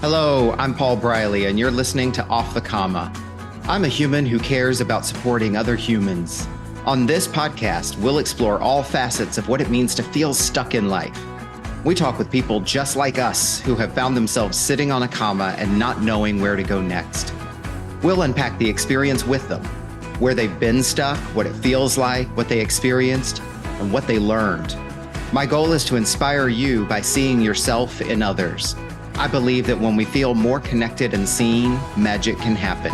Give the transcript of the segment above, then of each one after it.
Hello, I'm Paul Briley, and you're listening to Off the Comma. I'm a human who cares about supporting other humans. On this podcast, we'll explore all facets of what it means to feel stuck in life. We talk with people just like us who have found themselves sitting on a comma and not knowing where to go next. We'll unpack the experience with them, where they've been stuck, what it feels like, what they experienced, and what they learned. My goal is to inspire you by seeing yourself in others. I believe that when we feel more connected and seen, magic can happen.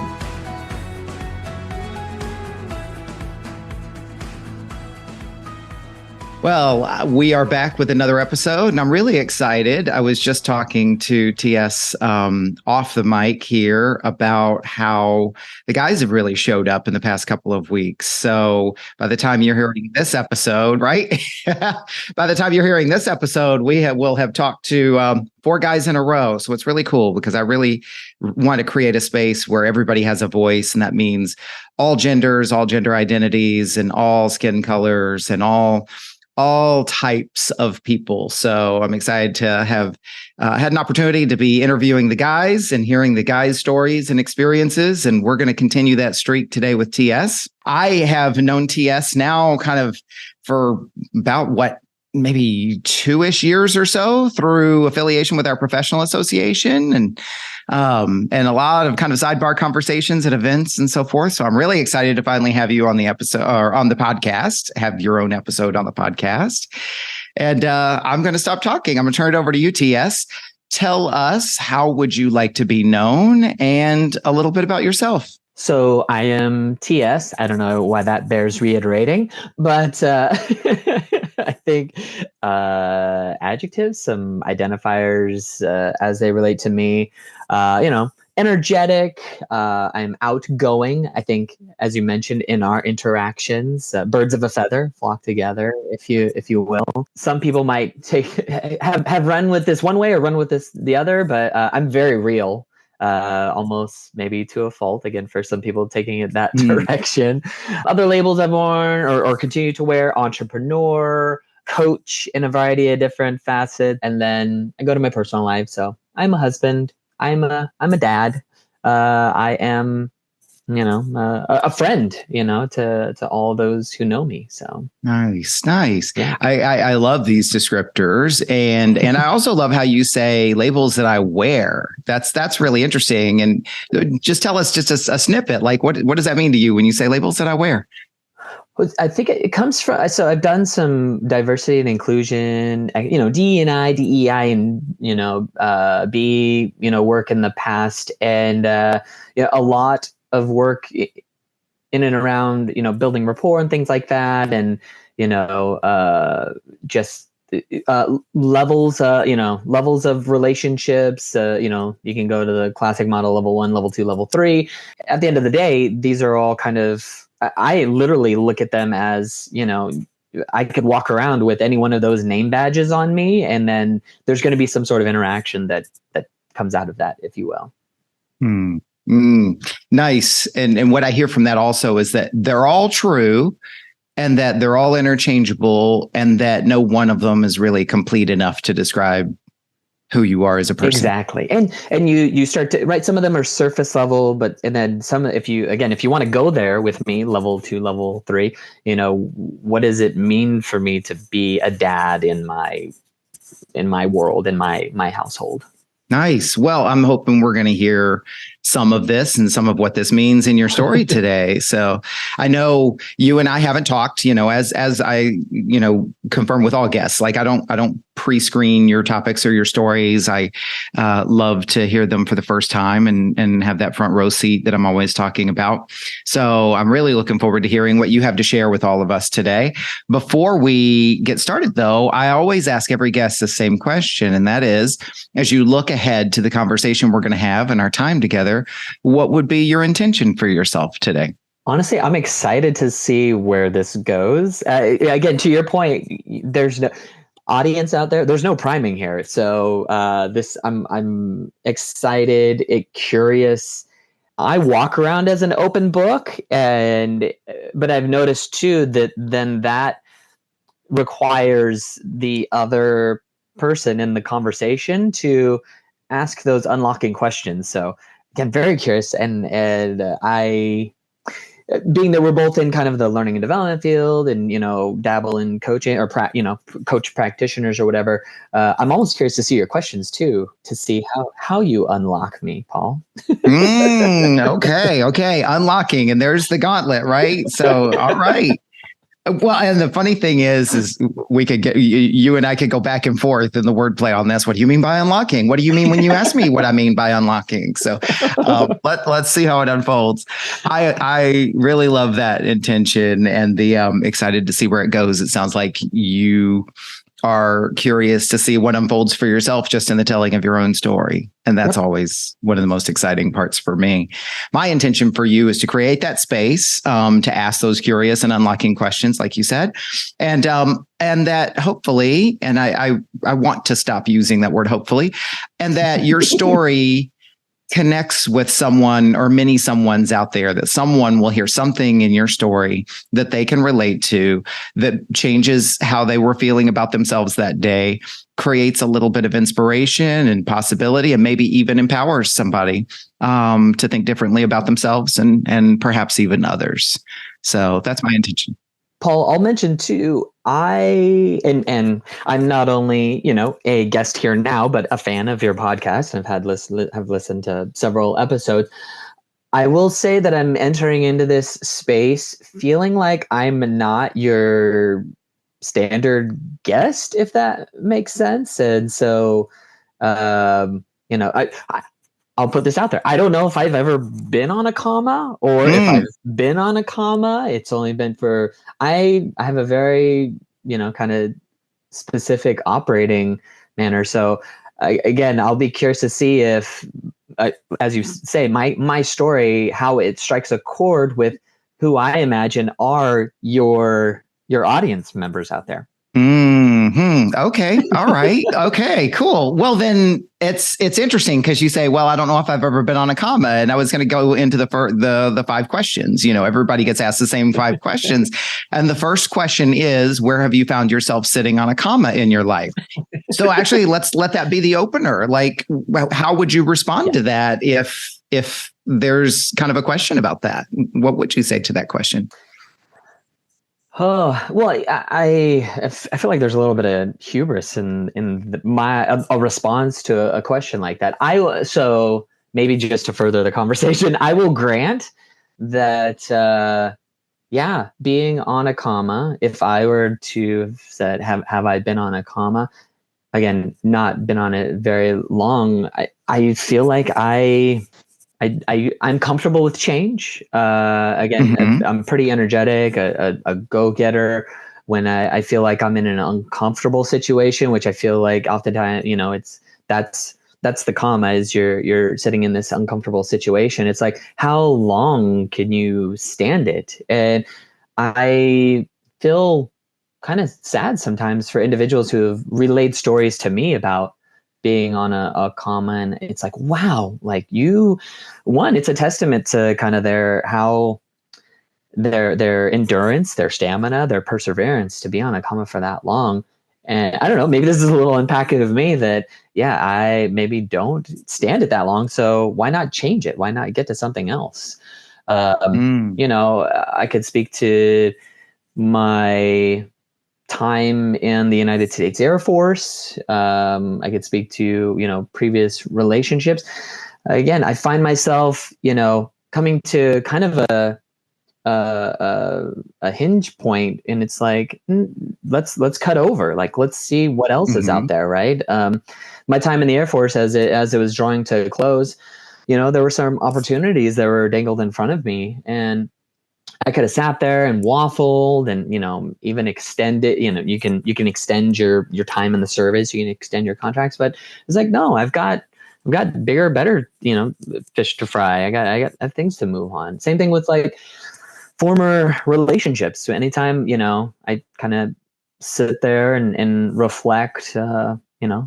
Well, we are back with another episode, and I'm really excited. I was just talking to TS off the mic here about how the guys have really showed up in the past couple of weeks. So by the time you're hearing this episode, right? By the time you're hearing this episode, will have talked to 4 guys in a row. So it's really cool because I really want to create a space where everybody has a voice, and that means all genders, all gender identities, and all skin colors, and all types of people. So I'm excited to have had an opportunity to be interviewing the guys and hearing the guys' stories and experiences. And we're going to continue that streak today with TS. I have known TS now kind of for about maybe 2-ish years or so through affiliation with our professional association and a lot of kind of sidebar conversations at events and so forth. So I'm really excited to finally have you on the episode or on the podcast, have your own episode on the podcast. And I'm going to stop talking. I'm going to turn it over to you, TS. Tell us, how would you like to be known and a little bit about yourself? So I am TS. I don't know why that bears reiterating, but I think adjectives, some identifiers as they relate to me, energetic. I'm outgoing. I think, as you mentioned in our interactions, birds of a feather flock together, if you will. Some people might have run with this one way or run with this the other, but I'm very real. Almost maybe to a fault, again, for some people taking it that direction. Other labels I've worn or continue to wear: entrepreneur, coach in a variety of different facets. And then I go to my personal life. So I'm a husband. I'm a dad. I am, a friend, to all those who know me. So nice. Yeah. I love these descriptors, and I also love how you say labels that I wear. That's really interesting. And just tell us just a snippet. Like, what does that mean to you when you say labels that I wear? I think it comes from, so I've done some diversity and inclusion, D&I, DEI, and, B, work in the past, and, a lot of work in and around, building rapport and things like that. And, just levels of relationships. You can go to the classic model: level 1, level 2, level 3. At the end of the day, these are all kind of, I literally look at them as, I could walk around with any one of those name badges on me, and then there's going to be some sort of interaction that comes out of that, if you will. Nice. And what I hear from that also is that they're all true, and that they're all interchangeable, and that no one of them is really complete enough to describe who you are as a person. Exactly. And you start to, right, some of them are surface level, and then some, if you want to go there with me, level 2, level 3, what does it mean for me to be a dad in my world, in my household? Nice. Well, I'm hoping we're going to hear some of this and some of what this means in your story today. So I know you and I haven't talked, as I, confirm with all guests. Like I don't pre-screen your topics or your stories. I love to hear them for the first time and have that front row seat that I'm always talking about. So I'm really looking forward to hearing what you have to share with all of us today. Before we get started, though, I always ask every guest the same question, and that is, as you look ahead to the conversation we're going to have and our time together, what would be your intention for yourself today? Honestly, I'm excited to see where this goes. Again, to your point, there's no audience out there. There's no priming here. So I'm excited, curious. I walk around as an open book, but I've noticed too that then that requires the other person in the conversation to ask those unlocking questions. So again, very curious, and I, being that we're both in kind of the learning and development field, and dabble in coaching or coach practitioners or whatever, I'm almost curious to see your questions too, to see how you unlock me, Paul. Okay. Unlocking, and there's the gauntlet, right? So, all right. Well, and the funny thing is we could get you and I could go back and forth in the wordplay on this. What do you mean by unlocking? What do you mean when you ask me what I mean by unlocking? So let's see how it unfolds. I really love that intention, and the excited to see where it goes. It sounds like you are curious to see what unfolds for yourself just in the telling of your own story. And that's always one of the most exciting parts for me. My intention for you is to create that space to ask those curious and unlocking questions, like you said. And that hopefully, and I want to stop using that word hopefully, and that your story connects with someone or many someones out there, that someone will hear something in your story that they can relate to, that changes how they were feeling about themselves that day, creates a little bit of inspiration and possibility, and maybe even empowers somebody to think differently about themselves and perhaps even others. So that's my intention. Paul, I'll mention too, and I'm not only, a guest here now, but a fan of your podcast. Have listened to several episodes. I will say that I'm entering into this space feeling like I'm not your standard guest, if that makes sense. And so, I'll put this out there. I don't know if I've ever been on a comma, or if I've been on a comma. It's only been for, I have a very, kind of specific operating manner. So again, I'll be curious to see if, as you say, my story, how it strikes a chord with who I imagine are your audience members out there. Okay. All right. Okay, cool. Well, then it's interesting because you say, well, I don't know if I've ever been on a comma, and I was going to go into the 5 questions. Everybody gets asked the same 5 questions. And the first question is, where have you found yourself sitting on a comma in your life? So actually, let's let that be the opener. Like, how would you respond to that if there's kind of a question about that? What would you say to that question? Oh, well, I feel like there's a little bit of hubris in a response to a question like that. So maybe just to further the conversation, I will grant that, being on a comma, if I were to have said, have I been on a comma? Again, not been on it very long. I feel like I'm comfortable with change. Again, I'm pretty energetic, a go-getter. When I feel like I'm in an uncomfortable situation, which I feel like oftentimes, that's the comma, is you're sitting in this uncomfortable situation. It's like, how long can you stand it? And I feel kind of sad sometimes for individuals who have relayed stories to me about being on a comma, and it's like, wow, like it's a testament to kind of their endurance, their stamina, their perseverance to be on a comma for that long. And I don't know, maybe this is a little unpacking of me that, I maybe don't stand it that long. So why not change it? Why not get to something else? I could speak to my time in the United States Air Force. I could speak to, previous relationships. Again, I find myself, coming to kind of a hinge point, and it's like, let's cut over. Like, let's see what else is out there, right? My time in the Air Force, as it was drawing to close, there were some opportunities that were dangled in front of me, and I could have sat there and waffled and, even extend it. You can extend your time in the service. You can extend your contracts, but it's like, no, I've got bigger, better, fish to fry. I have things to move on. Same thing with like former relationships. So anytime, I kind of sit there and reflect,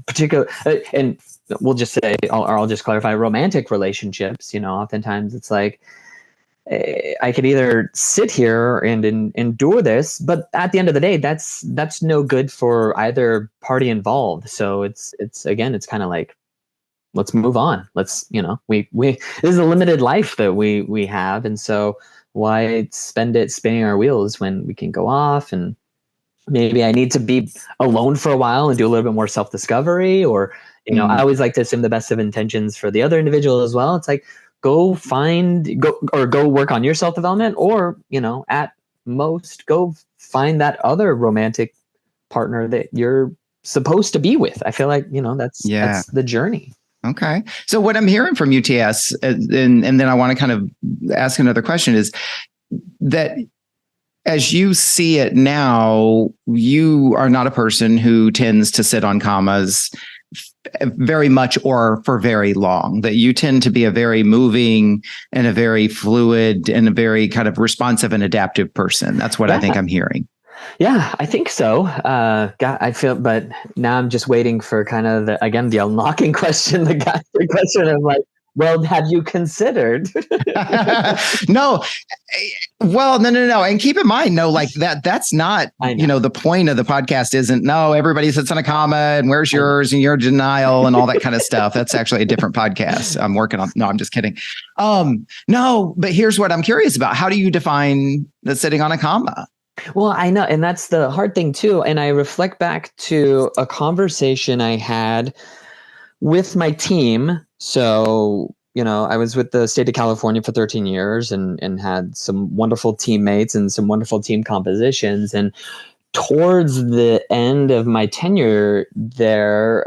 particular, and we'll just say, or I'll just clarify, romantic relationships, oftentimes it's like, I could either sit here and endure this, but at the end of the day, that's no good for either party involved. So it's kind of like, let's move on. Let's, we this is a limited life that we have, and so why spend it spinning our wheels when we can go off, and maybe I need to be alone for a while and do a little bit more self-discovery, or I always like to assume the best of intentions for the other individual as well. It's like, go work on your self-development, or at most go find that other romantic partner that you're supposed to be with. I feel like that's the journey. Okay. So what I'm hearing from UTS, and then I want to kind of ask another question, is that as you see it now, you are not a person who tends to sit on commas very much or for very long, that you tend to be a very moving and a very fluid and a very kind of responsive and adaptive person. That's what I think I'm hearing. Yeah, I think so. I feel, but now I'm just waiting for kind of the unlocking question, the question of like, well, have you considered? No. Well, no. And keep in mind, like that's not, the point of the podcast isn't, no, everybody sits on a comma and where's yours and your denial and all that kind of stuff. That's actually a different podcast I'm working on. No, I'm just kidding. No, but here's what I'm curious about. How do you define the sitting on a comma? Well, I know. And that's the hard thing too. And I reflect back to a conversation I had with my team. So, I was with the state of California for 13 years and had some wonderful teammates and some wonderful team compositions. And towards the end of my tenure there,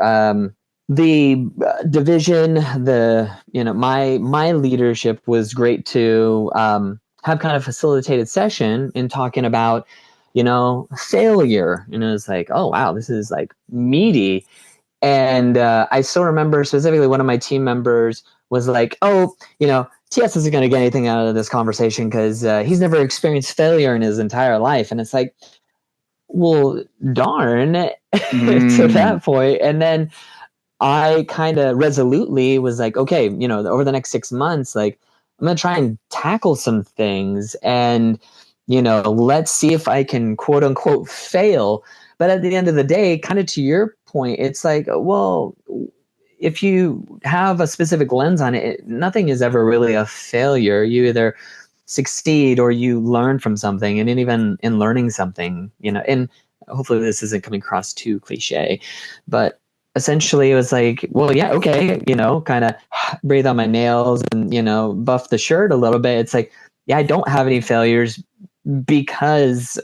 the division, my leadership was great to have kind of facilitated session in talking about, failure. And it was like, oh, wow, this is like meaty. And I still remember specifically one of my team members was like, oh, TS isn't going to get anything out of this conversation because he's never experienced failure in his entire life. And it's like, well, darn, to that point. And then I kind of resolutely was like, okay, over the next 6 months, like, I'm going to try and tackle some things and, let's see if I can quote unquote fail. But at the end of the day, kind of to your point, it's like, well, if you have a specific lens on it, nothing is ever really a failure. You either succeed or you learn from something. And even in learning something, and hopefully this isn't coming across too cliche, but essentially it was like, well, yeah, okay, kind of breathe on my nails and, buff the shirt a little bit. It's like, yeah, I don't have any failures because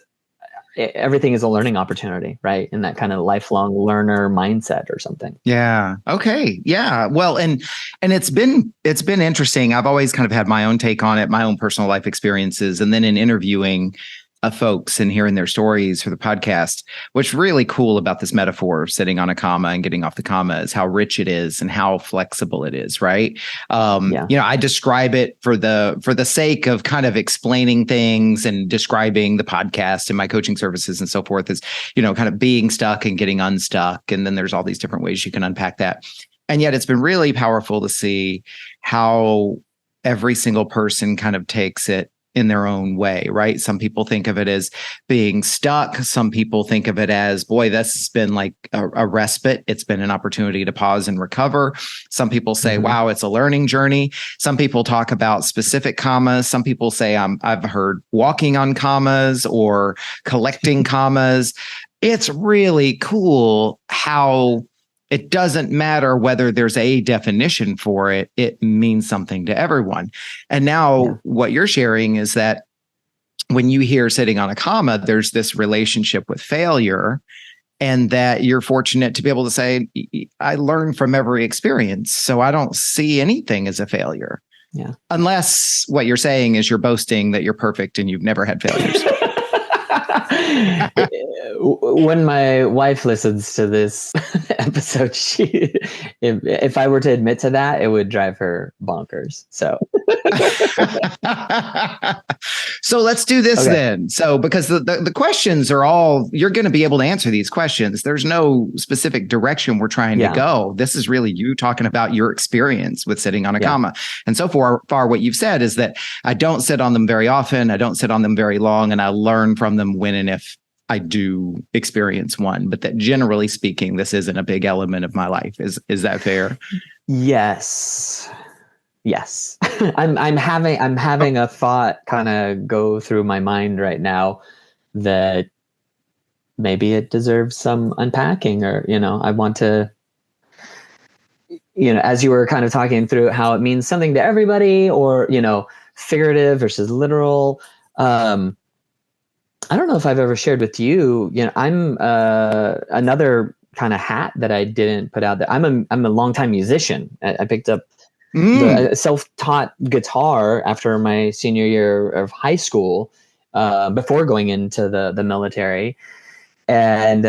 everything is a learning opportunity, right? In that kind of lifelong learner mindset or something. Yeah. Okay. Yeah. Well, and it's been interesting. I've always kind of had my own take on it, my own personal life experiences. And then in interviewing folks and hearing their stories for the podcast, what's really cool about this metaphor of sitting on a comma and getting off the comma is how rich it is and how flexible it is, right? I describe it for the sake of kind of explaining things and describing the podcast and my coaching services and so forth as, kind of being stuck and getting unstuck. And then there's all these different ways you can unpack that. And yet it's been really powerful to see how every single person kind of takes it in their own way, right? Some people think of it as being stuck. Some people think of it as, boy, this has been like a respite. It's been an opportunity to pause and recover. Some people say, wow, it's a learning journey. Some people talk about specific commas. Some people say, I've heard walking on commas or collecting commas. It's really cool how it doesn't matter whether there's a definition for it. It means something to everyone. And now what you're sharing is that when you hear sitting on a comma, there's this relationship with failure, and that you're fortunate to be able to say, I learn from every experience. So I don't see anything as a failure. Yeah. Unless what you're saying is you're boasting that you're perfect and you've never had failures. When my wife listens to this episode, if I were to admit to that, it would drive her bonkers. So, so let's do this then. So, because the questions are all, you're going to be able to answer these questions. There's no specific direction we're trying to go. This is really you talking about your experience with sitting on a comma. And so far, what you've said is that I don't sit on them very often. I don't sit on them very long, and I learn from them when and if I do experience one, but that generally speaking, this isn't a big element of my life. Is that fair? Yes. Yes. I'm having a thought kind of go through my mind right now that maybe it deserves some unpacking, or I want to, as you were kind of talking through how it means something to everybody, or figurative versus literal. um I don't know if I've ever shared with you, I'm another kind of hat that I didn't put out there. I'm a longtime musician. I picked up the Mm. self-taught guitar after my senior year of high school, before going into the military. And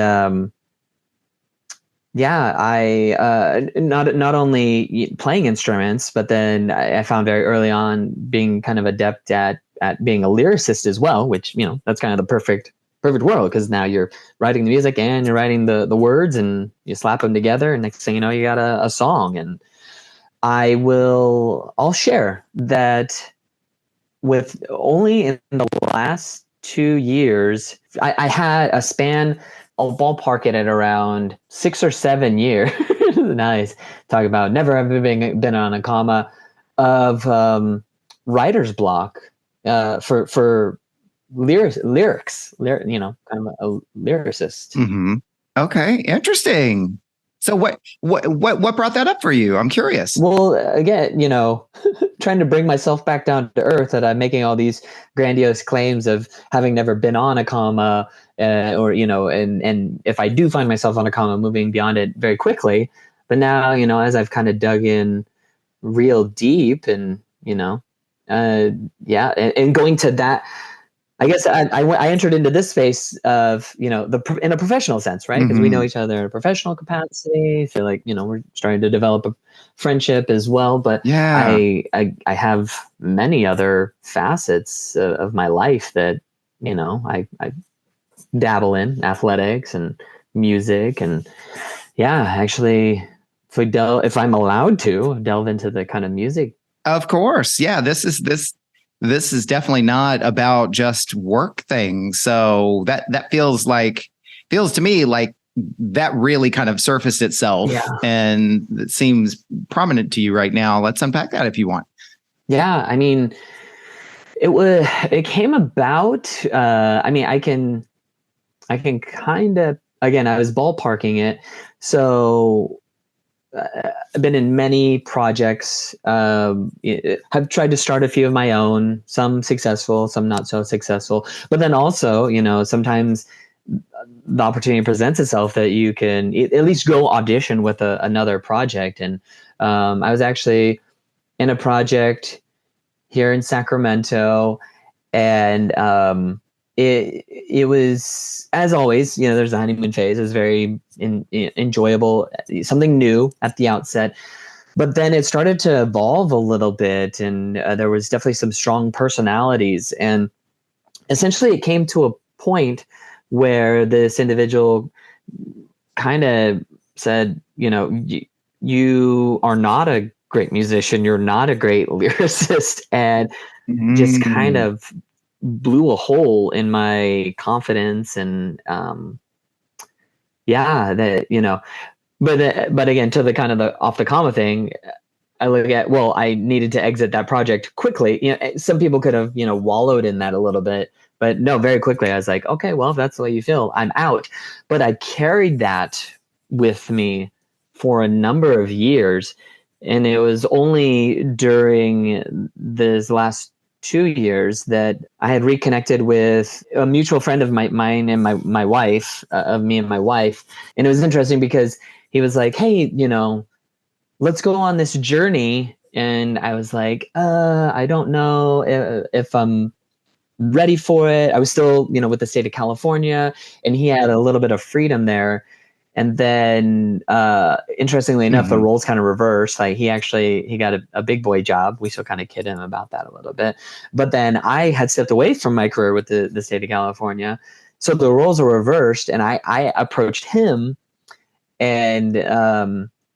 yeah, I not only playing instruments, but then I found very early on being kind of adept at being a lyricist as well, which that's kind of the perfect world, because now you're writing the music and you're writing the words, and you slap them together, and next thing you know, you got a song. And I'll share that with only in the last 2 years, I had a span. I'll ballpark it at around 6 or 7 years. Nice. Talk about never having been on a comma of writer's block, for lyrics, kind of a lyricist. Hmm. Okay, interesting. So what brought that up for you? I'm curious. Well, again, trying to bring myself back down to earth, that I'm making all these grandiose claims of having never been on a comma, or and if I do find myself on a comma, moving beyond it very quickly. But now, as I've kind of dug in real deep, and uh, yeah, and going to that, I guess I entered into this space of, in a professional sense, right? Because we know Hmm. each other in a professional capacity. Feel like, we're starting to develop a friendship as well. But Yeah. I have many other facets of my life that, I dabble in: athletics and music. And yeah, actually, if I'm allowed to delve into the kind of music. Of course. Yeah, this is definitely not about just work things. So that feels to me like that really kind of surfaced itself, Yeah. and it seems prominent to you right now. Let's unpack that if you want. Yeah. I mean, it came about. I mean, I can kind of, again, I was ballparking it. So I've been in many projects. Have tried to start a few of my own, some successful, some not so successful. But then also, sometimes the opportunity presents itself that you can at least go audition with another project. And I was actually in a project here in Sacramento, and it was, as always, there's the honeymoon phase. It was very enjoyable, something new at the outset, but then it started to evolve a little bit, and there was definitely some strong personalities, and essentially it came to a point where this individual kind of said, you are not a great musician, you're not a great lyricist, and just kind Mm. of blew a hole in my confidence. And yeah, that but again, to the kind of the off the comma thing, I look at, well, I needed to exit that project quickly. Some people could have wallowed in that a little bit, but no, very quickly I was like, okay, well, if that's the way you feel, I'm out. But I carried that with me for a number of years, and it was only during this last 2 years that I had reconnected with a mutual friend of mine and my wife, of me and my wife. And it was interesting because he was like, hey, let's go on this journey. And I was like, I don't know if I'm ready for it. I was still, with the state of California, and he had a little bit of freedom there. And then, interestingly enough, the Hmm. roles kind of reversed. Like he got a big boy job. We still kind of kid him about that a little bit. But then I had stepped away from my career with the state of California. So the roles were reversed, and I approached him, and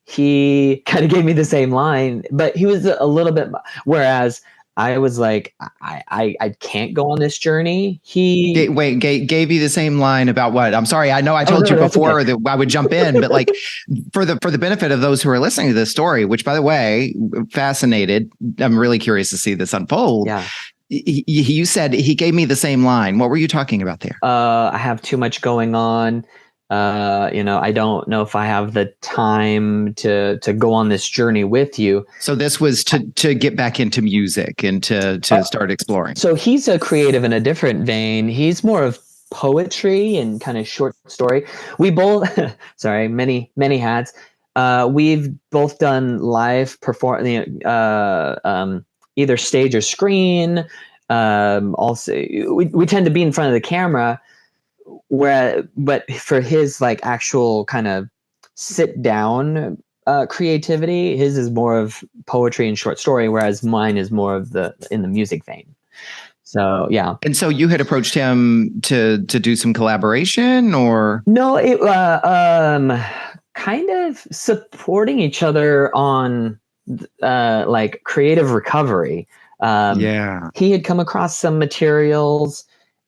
he kind of gave me the same line, but he was a little bit. Whereas I was like, I can't go on this journey. He Gave you the same line about what? I'm sorry. I know I Oh told no, you that's okay. before that I would jump in, but like for the benefit of those who are listening to this story, which by the way, fascinated. I'm really curious to see this unfold. Yeah. You said he gave me the same line. What were you talking about there? I have too much going on. I don't know if I have the time to go on this journey with you. So this was to get back into music and to start exploring. So he's a creative in a different vein. He's more of poetry and kind of short story. We both, sorry, many hats. We've both done live perform, either stage or screen. Also, we tend to be in front of the camera, but for his like actual kind of sit down creativity, his is more of poetry and short story, whereas mine is more of in the music vein. So yeah. And so you had approached him to do some collaboration, or No, it kind of supporting each other on like creative recovery. yeah. He had come across some materials,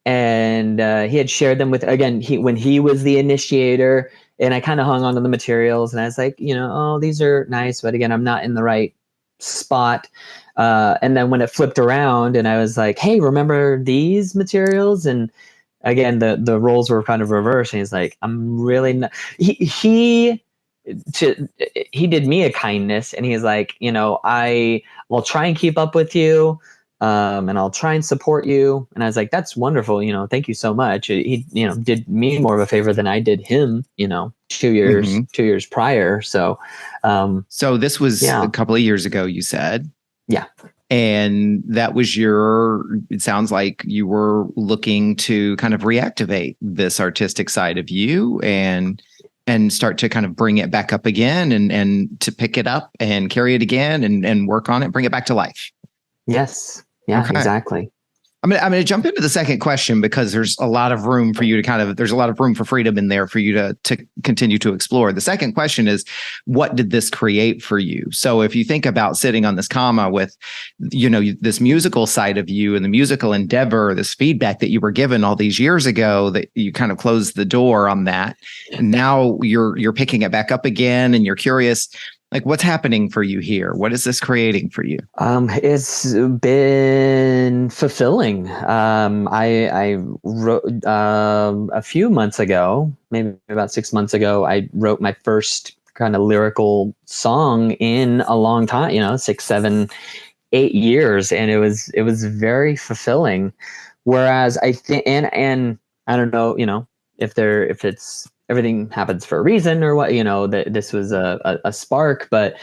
and he had shared them with, again, when he was the initiator, and I kind of hung on to the materials, and I was like, oh, these are nice, but again, I'm not in the right spot. And then when it flipped around and I was like, hey, remember these materials? And again, the roles were kind of reversed. And he's like, I'm really not. He did me a kindness, and he's like, I will try and keep up with you, and I'll try and support you. And I was like, that's wonderful. Thank you so much. He, did me more of a favor than I did him. 2 years prior. So, so this was yeah. a couple of years ago, you said. Yeah. And that was it sounds like you were looking to kind of reactivate this artistic side of you and start to kind of bring it back up again and to pick it up and carry it again and work on it, bring it back to life. Yes. Yeah, okay. Exactly. I'm going to jump into the second question because there's a lot of room for you to there's a lot of room for freedom in there for you to continue to explore. The second question is, what did this create for you? So if you think about sitting on this comma with, this musical side of you and the musical endeavor, this feedback that you were given all these years ago, that you kind of closed the door on that. And now you're picking it back up again and you're curious, like, what's happening for you here? What is this creating for you? It's been fulfilling. I wrote a few months ago, maybe about 6 months ago, I wrote my first kind of lyrical song in a long time, 6, 7, 8 years. And it was very fulfilling. Whereas I think, and I don't know, if it's, everything happens for a reason or what, that this was a spark, but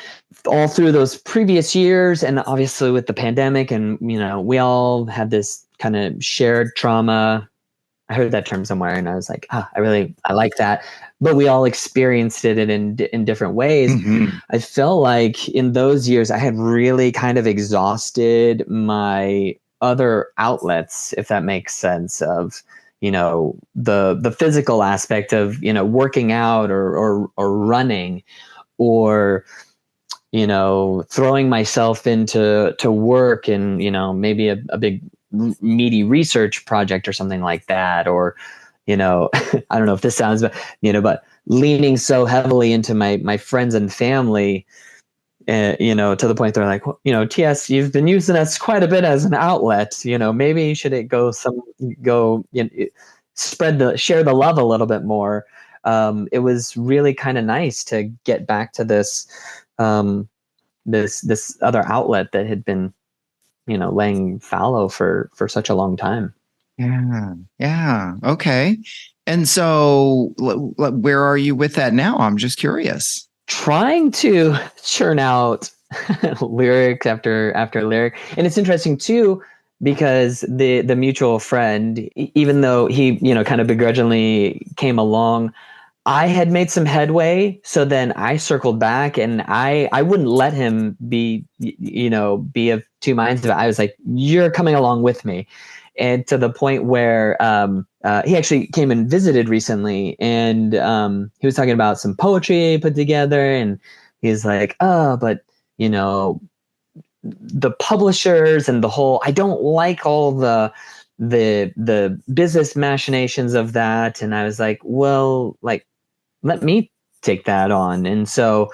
all through those previous years, and obviously with the pandemic, and we all had this kind of shared trauma. I heard that term somewhere, and I was like, I like that. But we all experienced it in different ways. Mm-hmm. I felt like in those years, I had really kind of exhausted my other outlets, if that makes sense, of the physical aspect of working out or running, or throwing myself into work and maybe a big meaty research project or something like that, or I don't know if this sounds, but leaning so heavily into my friends and family, to the point they're like, TS, you've been using us quite a bit as an outlet. Maybe you should share the love a little bit more. It was really kind of nice to get back to this other outlet that had been laying fallow for such a long time. Yeah. Okay. And so where are you with that now? I'm just curious. Trying to churn out lyric after lyric. And it's interesting too, because the mutual friend, even though he, kind of begrudgingly came along, I had made some headway. So then I circled back, and I wouldn't let him be of two minds. I was like, you're coming along with me. And to the point where he actually came and visited recently, and he was talking about some poetry put together, and he's like, oh, but the publishers and the whole, I don't like all the business machinations of that. And I was like, well, like, let me take that on. And so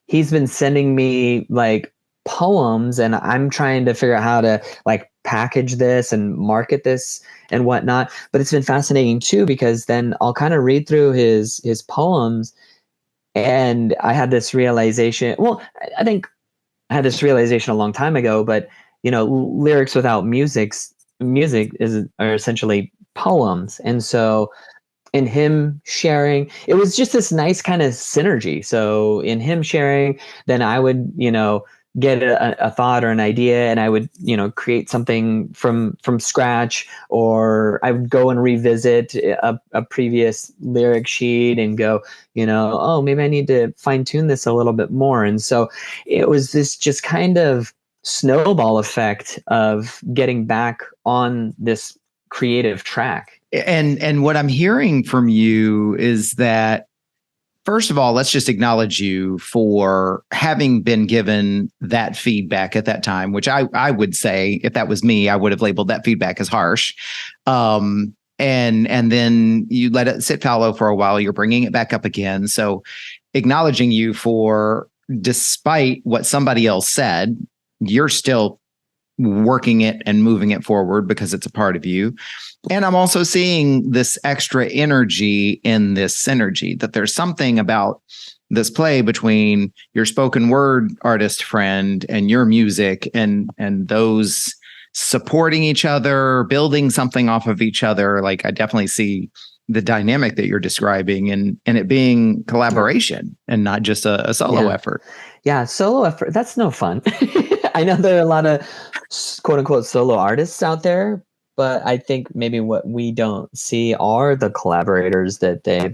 he's been sending me like poems, and I'm trying to figure out how to like package this and market this and whatnot. But it's been fascinating too, because then I'll kind of read through his poems, and I had this realization. Well, I think I had this realization a long time ago, but lyrics without music are essentially poems. And so in him sharing, it was just this nice kind of synergy. So in him sharing, then I would, get a thought or an idea, and I would, create something from scratch, or I would go and revisit a previous lyric sheet and go, oh, maybe I need to fine tune this a little bit more. And so it was this just kind of snowball effect of getting back on this creative track. And what I'm hearing from you is that, first of all, let's just acknowledge you for having been given that feedback at that time, which I would say, if that was me, I would have labeled that feedback as harsh. And then you let it sit fallow for a while. You're bringing it back up again. So acknowledging you for, despite what somebody else said, you're still working it and moving it forward because it's a part of you. And I'm also seeing this extra energy in this synergy, that there's something about this play between your spoken word artist friend and your music, and those supporting each other, building something off of each other. Like, I definitely see the dynamic that you're describing, and it being collaboration and not just a solo effort. Yeah, solo effort, that's no fun. I know there are a lot of quote unquote solo artists out there, but I think maybe what we don't see are the collaborators that they have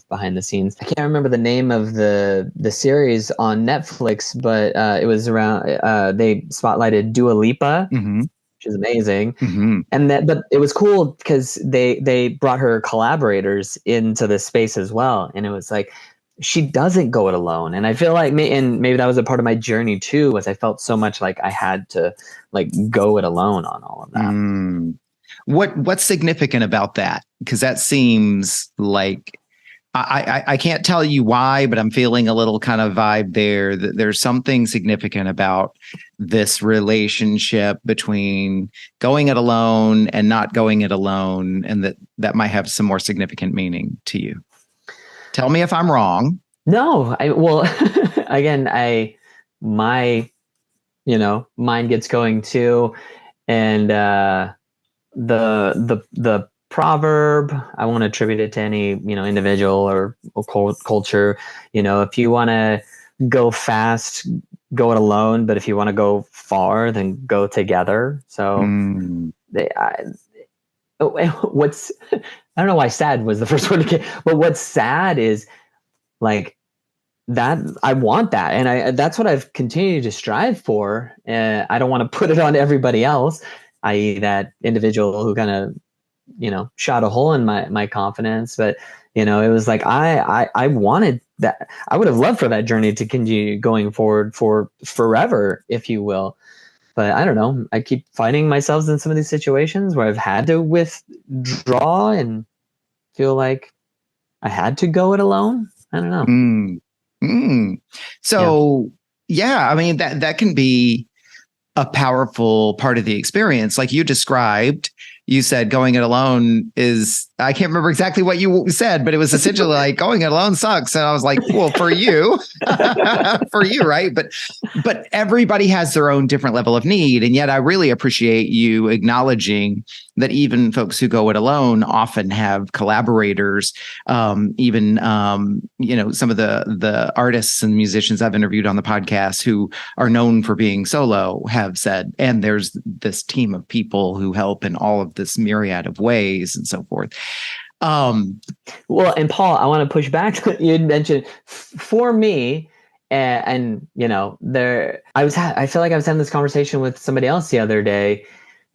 behind the scenes. I can't remember the name of the series on Netflix, but it was around. They spotlighted Dua Lipa, Mm-hmm. which is amazing, Mm-hmm. but it was cool because they brought her collaborators into the space as well, and it was like, she doesn't go it alone. And I feel like maybe that was a part of my journey too, was I felt so much like I had to like go it alone on all of that. What's significant about that? Because that seems like, I can't tell you why, but I'm feeling a little kind of vibe there, that there's something significant about this relationship between going it alone and not going it alone, and that might have some more significant meaning to you. Tell me if I'm wrong. No, again, my mind gets going too. And the proverb, I won't attribute it to any, individual or culture. If you want to go fast, go it alone. But if you want to go far, then go together. So what's, I don't know why sad was the first word to get, but what's sad is like that. I want that. And that's what I've continued to strive for. I don't want to put it on everybody else, i.e. that individual who kind of, shot a hole in my confidence. But, it was like, I wanted that. I would have loved for that journey to continue going forward for forever, if you will. But I don't know. I keep finding myself in some of these situations where I've had to withdraw and feel like I had to go it alone. I don't know. So, I mean, that can be a powerful part of the experience. Like you described, you said going it alone is, I can't remember exactly what you said, but it was essentially like going it alone sucks. And I was like, well, for you, right? But everybody has their own different level of need. And yet I really appreciate you acknowledging that even folks who go it alone often have collaborators. Even some of the artists and musicians I've interviewed on the podcast who are known for being solo have said, and there's this team of people who help in all of this myriad of ways and so forth. Well, and Paul, I want to push back. You had mentioned for me, and I feel like I was having this conversation with somebody else the other day.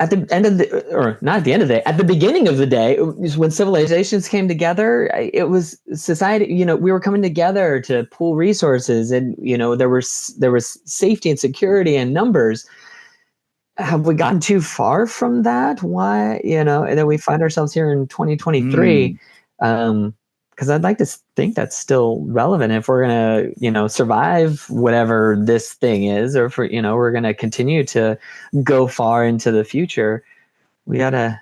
at the end of the, or not at the end of the day, at the beginning of the day, when civilizations came together, it was society, we were coming together to pool resources, and, there was safety and security and numbers. Have we gotten too far from that? Why, and then we find ourselves here in 2023. Mm, Because I'd like to think that's still relevant if we're gonna, survive whatever this thing is, or if we're gonna continue to go far into the future. We gotta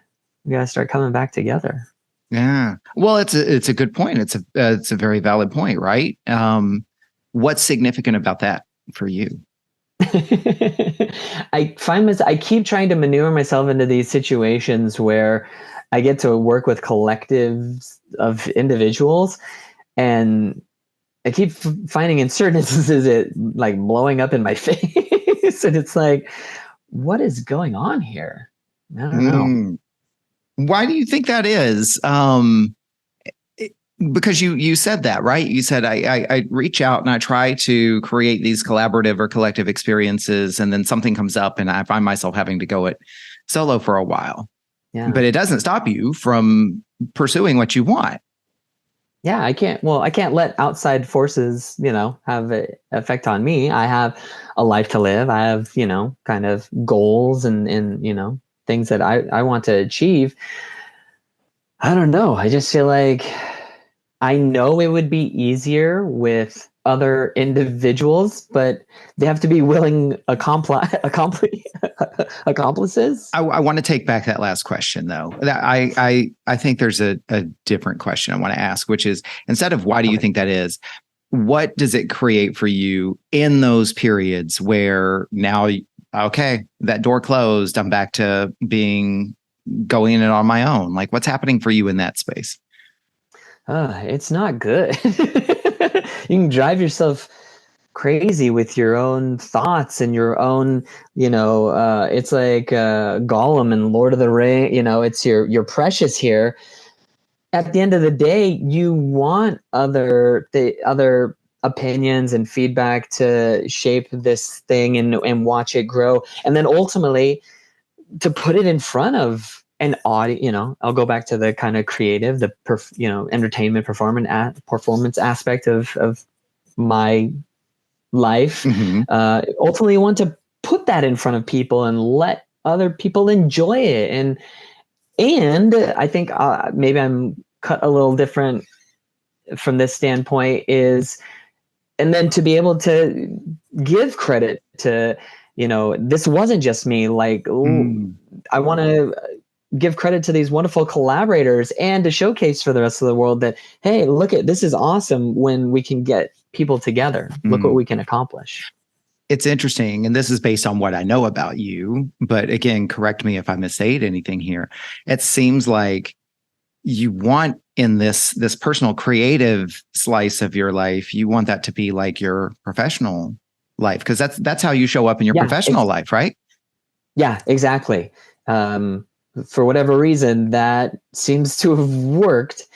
start coming back together. yeah. Well, it's a good point. It's a very valid point, right? What's significant about that for you? I keep trying to maneuver myself into these situations where I get to work with collectives of individuals, and I keep finding in certain instances it like blowing up in my face, and it's like, what is going on here? I don't know. Mm. Why do you think that is? Because you said that, right? You said I reach out and I try to create these collaborative or collective experiences, and then something comes up and I find myself having to go it solo for a while. Yeah. But it doesn't stop you from pursuing what you want. Yeah, I can't let outside forces, have an effect on me. I have a life to live. I have, kind of goals and things that I want to achieve. I don't know. I just feel like I know it would be easier with other individuals, but they have to be willing accomplices. I want to take back that last question, though. That I think there's a different question I want to ask, which is, instead of why do you think that is, what does it create for you in those periods where now, okay, that door closed, I'm back to going in it on my own? Like, what's happening for you in that space? It's not good. You can drive yourself crazy with your own thoughts and your own, it's like Gollum and Lord of the Ring, it's your precious here. At the end of the day, you want the other opinions and feedback to shape this thing and watch it grow. And then ultimately to put it in front of an audience, I'll go back to the kind of creative, the entertainment performance aspect of my life. Mm-hmm. Ultimately, you want to put that in front of people and let other people enjoy it. And I think maybe I'm cut a little different from this standpoint and then to be able to give credit to, this wasn't just me. Like, I want to give credit to these wonderful collaborators and to showcase for the rest of the world that, hey, this is awesome when we can get people together. Look what we can accomplish. It's interesting, and this is based on what I know about you, but again, correct me if I misstate anything here. It seems like you want, in this personal creative slice of your life, you want that to be like your professional life, because that's how you show up in your professional life, right? Yeah, exactly. For whatever reason, that seems to have worked.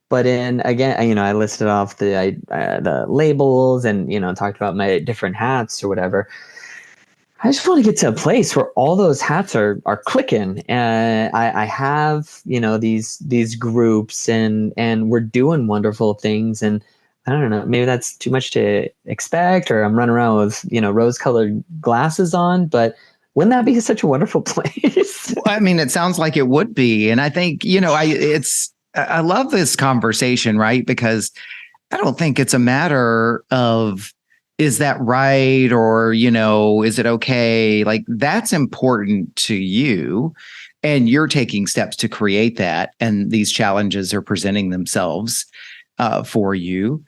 But again, I listed off the labels and, talked about my different hats or whatever. I just want to get to a place where all those hats are clicking, and I have, these groups and we're doing wonderful things. And I don't know, maybe that's too much to expect, or I'm running around with, rose-colored glasses on, but wouldn't that be such a wonderful place? Well, I mean, it sounds like it would be. And I think, I love this conversation, right? Because I don't think it's a matter of, is that right? Or, is it okay? Like, that's important to you, and you're taking steps to create that. And these challenges are presenting themselves for you.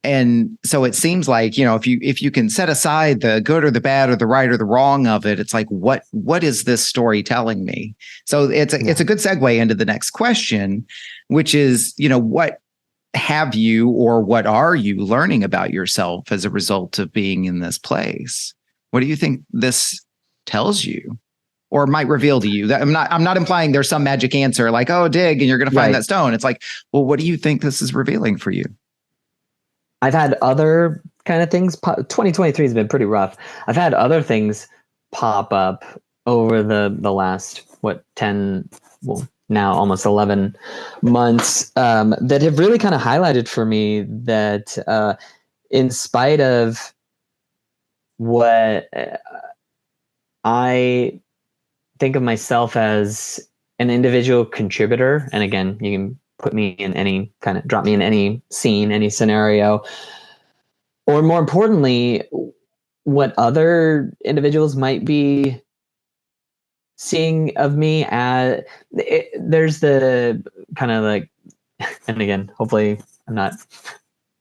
And so it seems like, if you can set aside the good or the bad or the right or the wrong of it, it's like, what is this story telling me? So it's a good segue into the next question, which is, what have you, or what are you learning about yourself as a result of being in this place? What do you think this tells you, or might reveal to you? That I'm not implying there's some magic answer like, oh, dig, and you're going to find that stone. It's like, well, what do you think this is revealing for you? I've had other kind of things. 2023 has been pretty rough. I've had other things pop up over the last, 10, well, now almost 11 months, that have really kind of highlighted for me that, in spite of what I think of myself as an individual contributor, and again, you can put me in any kind of, drop me in any scene, any scenario, or more importantly, what other individuals might be seeing of me as, there's the kind of like, and again, hopefully I'm not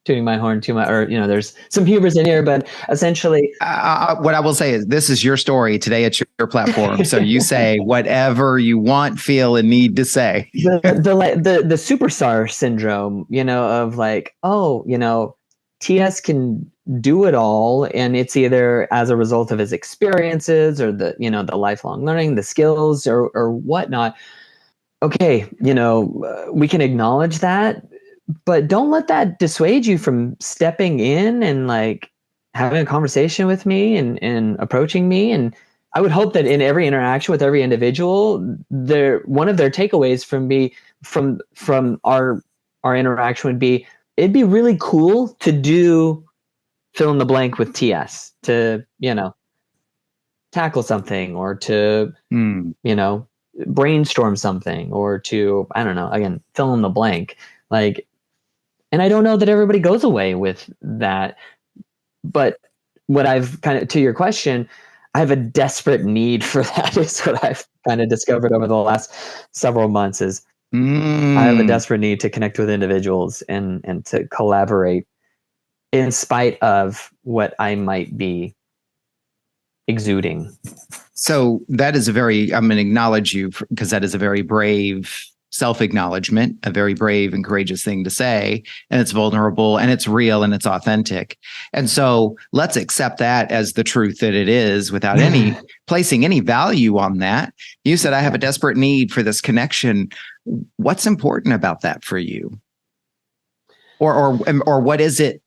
tooting my horn too much, or, there's some hubris in here, but essentially, what I will say is this is your story today. It's your platform. So you say whatever you want, feel, and need to say. the superstar syndrome, of like, oh, TS can do it all, and it's either as a result of his experiences or the lifelong learning, the skills, or whatnot. Okay, we can acknowledge that, but don't let that dissuade you from stepping in and like having a conversation with me and approaching me. And I would hope that in every interaction with every individual, one of their takeaways from our interaction would be, it'd be really cool to do fill in the blank with TS, to, tackle something, or to, brainstorm something, or to, I don't know, again, fill in the blank. Like, and I don't know that everybody goes away with that, but what I've kind of, to your question, I have a desperate need for that, is what I've kind of discovered over the last several months. Is I have a desperate need to connect with individuals and to collaborate in spite of what I might be exuding. So that is I'm going to acknowledge you, because that is a very brave self-acknowledgement, a very brave and courageous thing to say. And it's vulnerable and it's real and it's authentic. And so let's accept that as the truth that it is, without any placing any value on that. You said, I have a desperate need for this connection. What's important about that for you? Or what is it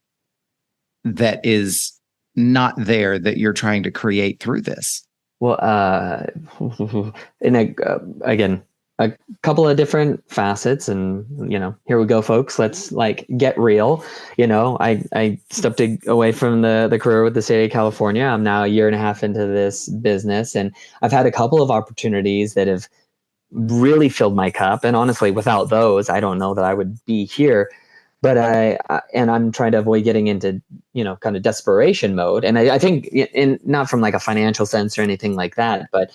that is not there that you're trying to create through this? Well, again, a couple of different facets, and here we go, folks. Let's like get real. I stepped away from the career with the state of California. I'm now a year and a half into this business, and I've had a couple of opportunities that have really filled my cup. And honestly, without those, I don't know that I would be here. But I'm trying to avoid getting into, kind of desperation mode. And I think not from like a financial sense or anything like that, but,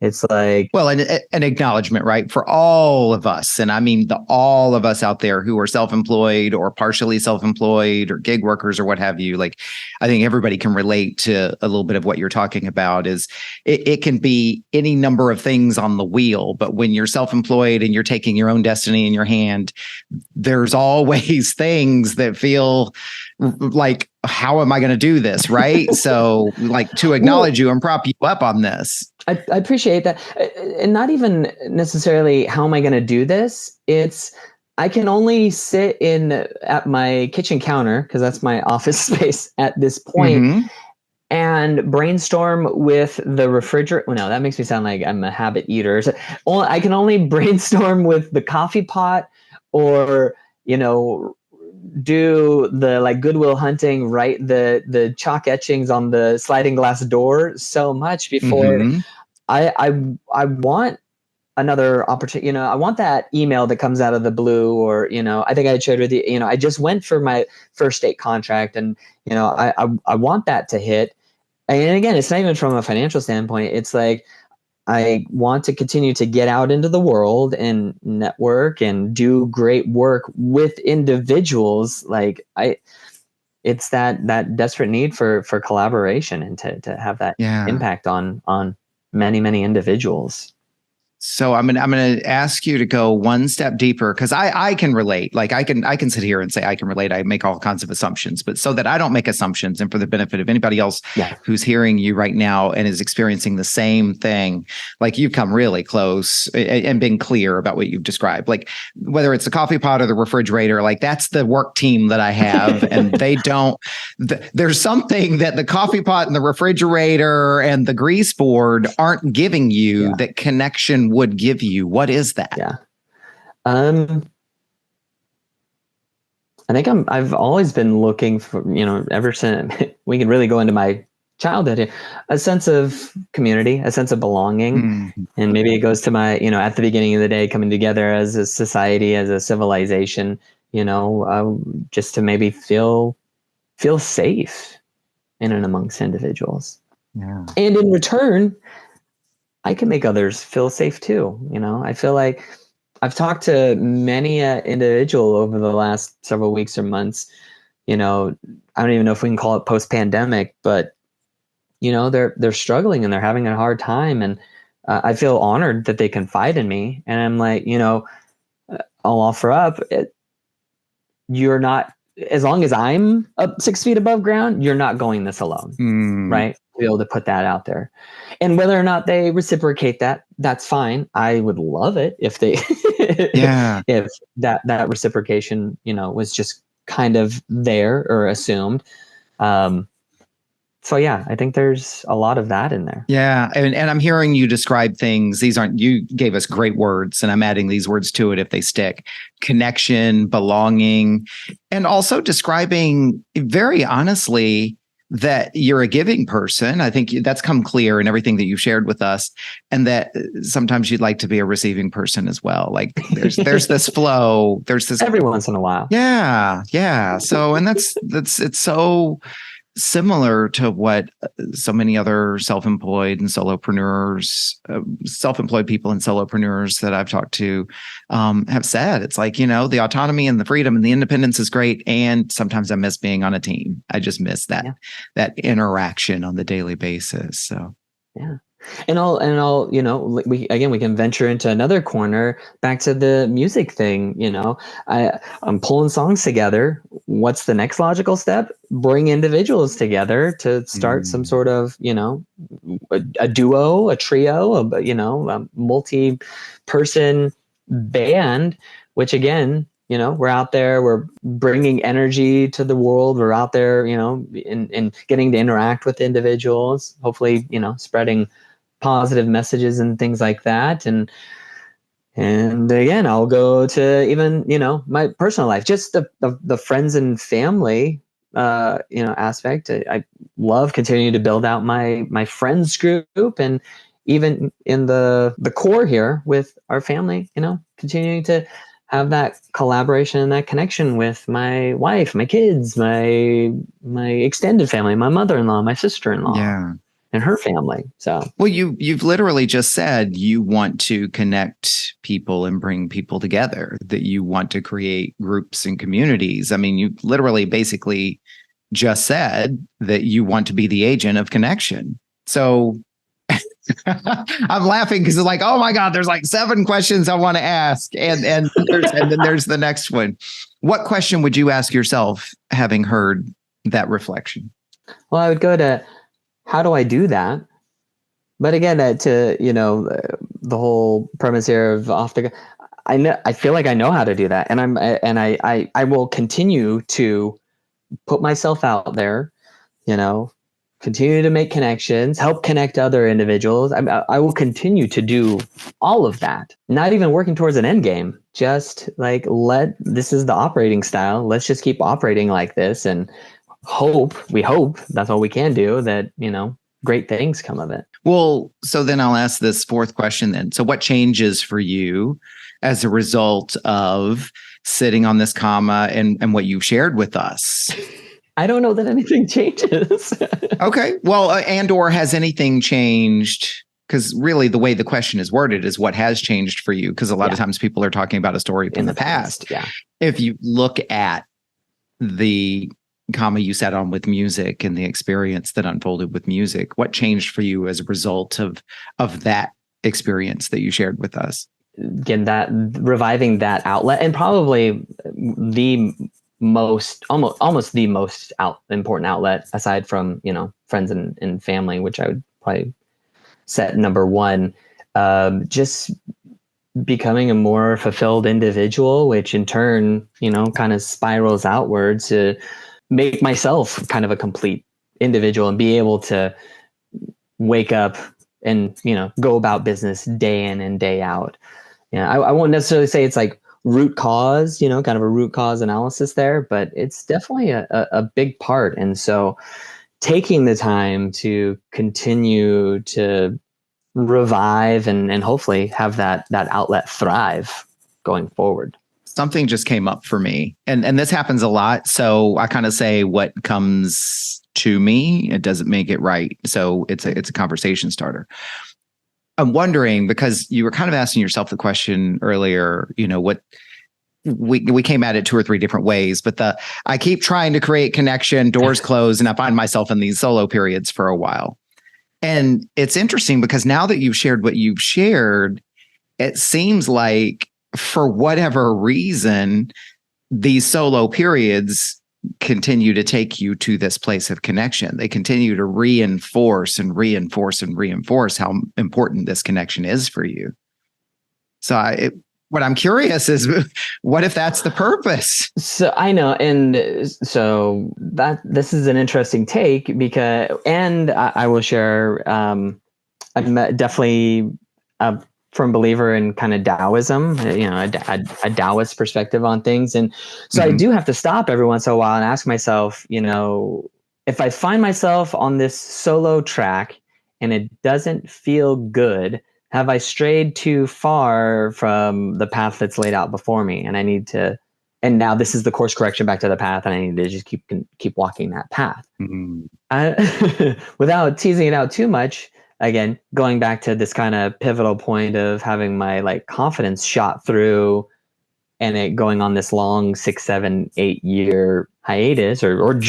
it's like, well, an acknowledgement, right? For all of us. And I mean, all of us out there who are self-employed or partially self-employed or gig workers or what have you. Like, I think everybody can relate to a little bit of what you're talking about. Is it can be any number of things on the wheel, but when you're self-employed and you're taking your own destiny in your hand, there's always things that feel like, how am I going to do this? Right. So like, to acknowledge you and prop you up on this. I appreciate that. And not even necessarily, how am I going to do this? It's, I can only sit at my kitchen counter, because that's my office space at this point, and brainstorm with the refrigerator. Well, no, that makes me sound like I'm a habit eater. So I can only brainstorm with the coffee pot, or, do the like Goodwill Hunting, write the chalk etchings on the sliding glass door so much before I want another opportunity. I want that email that comes out of the blue, or, I think I shared with you, I just went for my first state contract, and, I want that to hit. And again, it's not even from a financial standpoint. It's like, I want to continue to get out into the world and network and do great work with individuals. Like it's that desperate need for collaboration, and to have that impact on many, many individuals. So I'm gonna ask you to go one step deeper because I can relate. Like I can sit here and say I can relate. I make all kinds of assumptions, but so that I don't make assumptions, and for the benefit of anybody else Yeah. who's hearing you right now and is experiencing the same thing, like you've come really close and been clear about what you've described. Like whether it's the coffee pot or the refrigerator, like that's the work team that I have, and they don't. There's something that the coffee pot and the refrigerator and the grease board aren't giving you that connection would give you. What is that? Yeah. I think I've always been looking for, ever since we can really go into my childhood here, a sense of community, a sense of belonging. And maybe it goes to my, at the beginning of the day, coming together as a society, as a civilization, just to maybe feel safe in and amongst individuals. Yeah. And in return, I can make others feel safe too. I feel like I've talked to many individual over the last several weeks or months. I don't even know if we can call it post-pandemic, but they're struggling and they're having a hard time, and I feel honored that they confide in me. And I'm like, I'll offer up. You're not, as long as I'm up 6 feet above ground, you're not going this alone, right? To be able to put that out there, and whether or not they reciprocate that, that's fine. I would love it if they, if that reciprocation, was just kind of there or assumed. So yeah, I think there's a lot of that in there. Yeah. And I'm hearing you describe things. You gave us great words, and I'm adding these words to it if they stick: connection, belonging, and also describing very honestly that you're a giving person. I think that's come clear in everything that you've shared with us, and that sometimes you'd like to be a receiving person as well. Like there's this flow. There's this every once in a while. Yeah. Yeah. So, and it's so similar to what so many other self-employed and solopreneurs, self-employed people and solopreneurs that I've talked to have said. It's like, the autonomy and the freedom and the independence is great. And sometimes I miss being on a team. I just miss that interaction on the daily basis. So, yeah. And I'll, we can venture into another corner, back to the music thing. I'm pulling songs together. What's the next logical step? Bring individuals together to start some sort of, a duo, a trio, a multi-person band, which again, we're out there, we're bringing energy to the world. We're out there, and getting to interact with individuals, hopefully, spreading positive messages and things like that. And again, I'll go to even, my personal life, just the friends and family, aspect. I love continuing to build out my friends group, and even in the core here with our family, continuing to have that collaboration and that connection with my wife, my kids, my extended family, my mother-in-law, my sister-in-law. Yeah. And her family. So, well, you've literally just said you want to connect people and bring people together, that you want to create groups and communities. I mean, you literally basically just said that you want to be the agent of connection. So I'm laughing because it's like, oh my God, there's like 7 questions I want to ask. And then there's the next one. What question would you ask yourself having heard that reflection? Well, I would go to, how do I do that? But again, to the whole premise here of I feel like I know how to do that, and I will continue to put myself out there, continue to make connections, help connect other individuals. I will continue to do all of that. Not even working towards an end game. Just like this is the operating style. Let's just keep operating like this, and we hope that's all we can do, that great things come of it. Well, so then I'll ask this 4th question then. So what changes for you as a result of sitting on this comma and what you've shared with us? I don't know that anything changes. Okay. Well, or has anything changed? Because really the way the question is worded is what has changed for you. Because a lot of times people are talking about a story from the past. Yeah. If you look at the comma you sat on with music and the experience that unfolded with music, what changed for you as a result of that experience that you shared with us? Again, that reviving that outlet, and probably the almost the most important outlet aside from, friends and family, which I would probably set number one. Just becoming a more fulfilled individual, which in turn, kind of spirals outwards to make myself kind of a complete individual and be able to wake up and, go about business day in and day out. I won't necessarily say it's like root cause, kind of a root cause analysis there, but it's definitely a big part. And so taking the time to continue to revive and hopefully have that outlet thrive going forward. Something just came up for me, and this happens a lot. So I kind of say what comes to me. It doesn't make it right. So it's a conversation starter. I'm wondering, because you were kind of asking yourself the question earlier, what we came at it 2 or 3 different ways, but I keep trying to create connection, doors close, and I find myself in these solo periods for a while. And it's interesting because now that you've shared what you've shared, it seems like for whatever reason, these solo periods continue to take you to this place of connection. They continue to reinforce and reinforce and reinforce how important this connection is for you. So what I'm curious is, what if that's the purpose? So I know. And so this is an interesting take because, and I will share, I'm definitely a firm believer in kind of Taoism, a Taoist perspective on things. And so I do have to stop every once in a while and ask myself, if I find myself on this solo track and it doesn't feel good, have I strayed too far from the path that's laid out before me? And I need to, and now this is the course correction back to the path, and I need to just keep walking that path. Without teasing it out too much. Again, going back to this kind of pivotal point of having my confidence shot through, and it going on this long 6, 7, 8 year hiatus or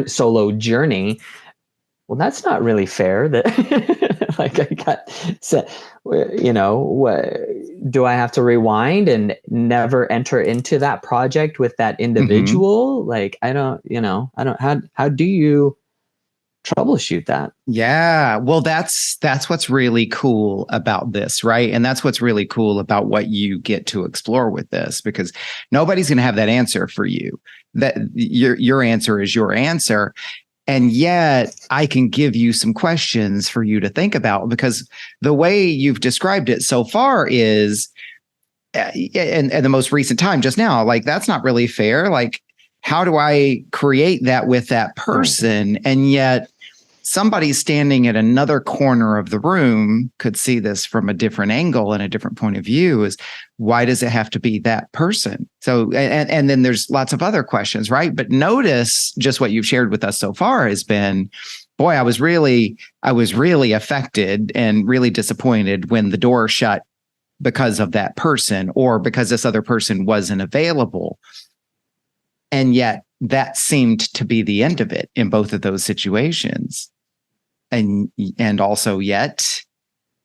solo journey. Well, that's not really fair. That I got set. Do I have to rewind and never enter into that project with that individual? I don't. How do you troubleshoot that? Yeah, well, that's what's really cool about this, right? And that's what's really cool about what you get to explore with this, because nobody's going to have that answer for you. That your answer is your answer. And yet I can give you some questions for you to think about, because the way you've described it so far is, in the most recent time just now, that's not really fair. How do I create that with that person? And yet somebody standing at another corner of the room could see this from a different angle and a different point of view. Is why does it have to be that person? So, and then there's lots of other questions, right? But notice just what you've shared with us so far has been, boy, I was really affected and really disappointed when the door shut because of that person, or because this other person wasn't available. And yet that seemed to be the end of it in both of those situations. And also yet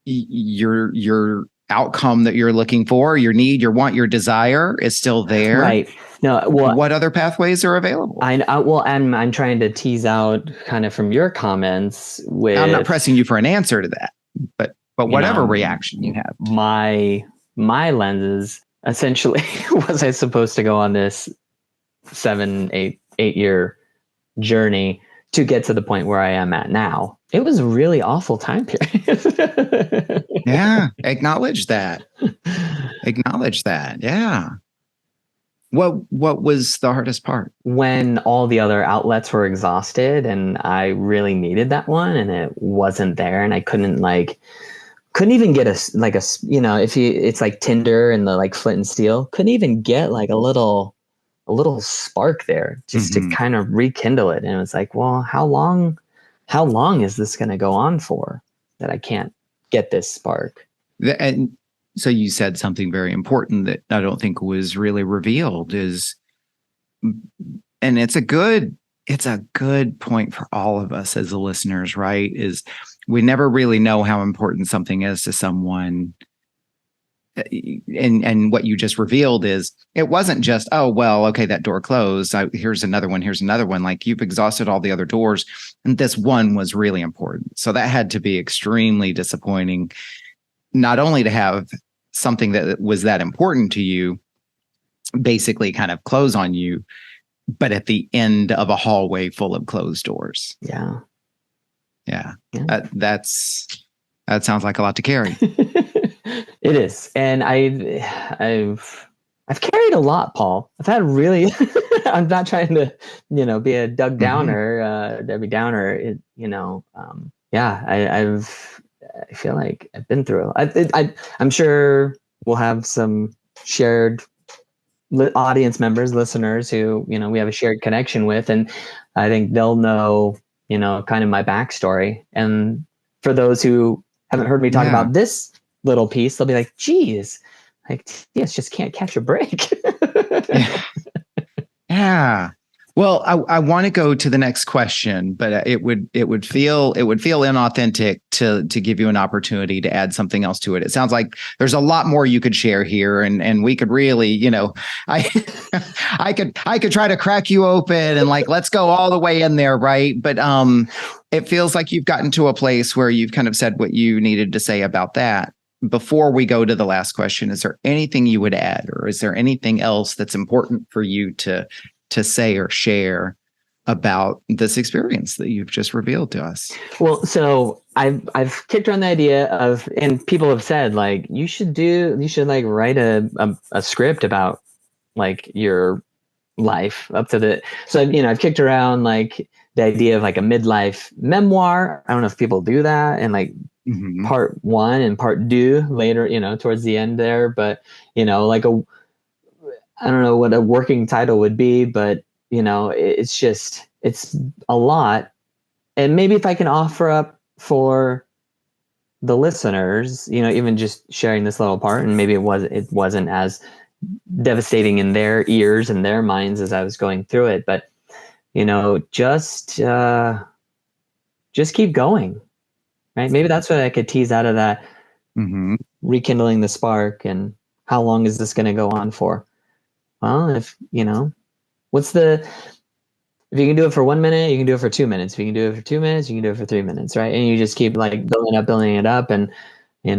your outcome that you're looking for, your need, your want, your desire is still there. Right. No, well, what other pathways are available? I'm trying to tease out kind of from your comments with, I'm not pressing you for an answer to that, but whatever reaction you have. My lenses essentially, was I supposed to go on this 7, 8 year journey to get to the point where I am at now? It was a really awful time period. Yeah. Acknowledge that. Yeah. What was the hardest part? When all the other outlets were exhausted and I really needed that one and it wasn't there, and I couldn't even get it's like Tinder and the flint and steel, couldn't even get a little spark there just to kind of rekindle it. And it was like, well, how long is this going to go on for that I can't get this spark? And so you said something very important that I don't think was really revealed and it's a good it's a good point for all of us as the listeners, right? Is we never really know how important something is to someone. And what you just revealed is it wasn't just, oh, well, okay, that door closed. Here's another one. Here's another one. Like you've exhausted all the other doors. And this one was really important. So that had to be extremely disappointing, not only to have something that was that important to you basically kind of close on you, but at the end of a hallway full of closed doors. Yeah. Yeah. That sounds like a lot to carry. It is. And I've carried a lot, Paul. I've had really, I'm not trying to, be a Doug Downer, Debbie Downer, I feel like I've been through I'm sure we'll have some shared audience members, listeners who, we have a shared connection with, and I think they'll know, kind of my backstory. And for those who haven't heard me talk about this little piece, they'll be like, geez, like TS just can't catch a break. Yeah. Well, I want to go to the next question, but it would feel inauthentic to give you an opportunity to add something else to it. It sounds like there's a lot more you could share here, and we could really, I could try to crack you open and like let's go all the way in there, right? But it feels like you've gotten to a place where you've kind of said what you needed to say about that. Before we go to the last question, is there anything you would add, or is there anything else that's important for you to say or share about this experience that you've just revealed to us? Well, so I've kicked around the idea of, and people have said like, you should like write a script about like your life up to the, so, I've kicked around like the idea of like a midlife memoir. I don't know if people do that, and like part one and part two later, towards the end there, but like I don't know what a working title would be, but it's a lot. And maybe if I can offer up for the listeners, even just sharing this little part, and maybe it wasn't as devastating in their ears and their minds as I was going through it, but just keep going, right? Maybe that's what I could tease out of that, rekindling the spark. And how long is this going to go on for? Well, if if you can do it for 1 minute, you can do it for 2 minutes. If you can do it for 2 minutes, you can do it for 3 minutes, right? And you just keep like building it up, and you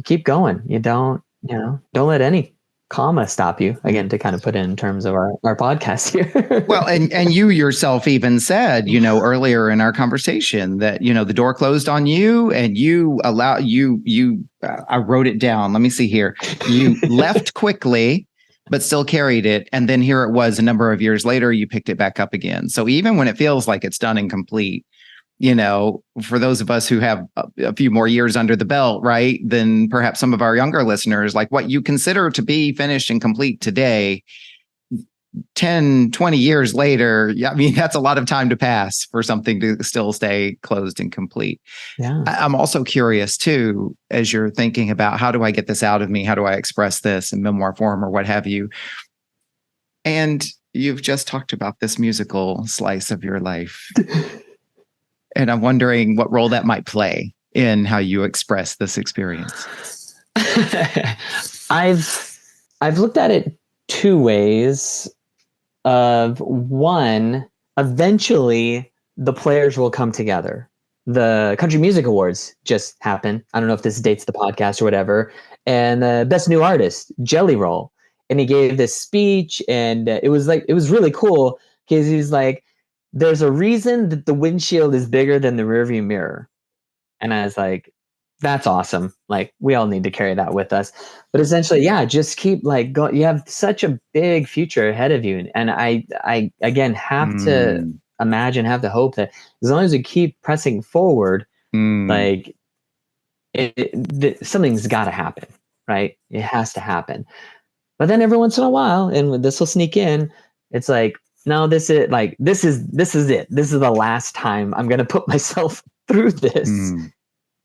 keep going. You don't let any comma stop you, again, to kind of put it in terms of our podcast here. Well, and you yourself even said, earlier in our conversation that, the door closed on you, and you I wrote it down. Let me see here. You left quickly, but still carried it. And then here it was a number of years later, you picked it back up again. So even when it feels like it's done and complete, for those of us who have a few more years under the belt, right, than perhaps some of our younger listeners, like what you consider to be finished and complete today, 10, 20 years later, I mean, that's a lot of time to pass for something to still stay closed and complete. Yeah. I'm also curious too, as you're thinking about how do I get this out of me? How do I express this in memoir form or what have you? And you've just talked about this musical slice of your life. And I'm wondering what role that might play in how you express this experience. I've looked at it two ways. Of one, eventually the players will come together. The Country Music Awards just happened. I don't know if this dates the podcast or whatever. And the Best New Artist, Jelly Roll. And he gave this speech, and it was really cool because he's like, there's a reason that the windshield is bigger than the rearview mirror. And I was like, that's awesome. Like, we all need to carry that with us. But essentially, yeah, just keep like going. You have such a big future ahead of you. And I again have to imagine, have the hope that as long as we keep pressing forward, like something's got to happen, right? It has to happen. But then every once in a while, and this will sneak in, it's like, no, this is it. This is it. This is the last time I'm going to put myself through this.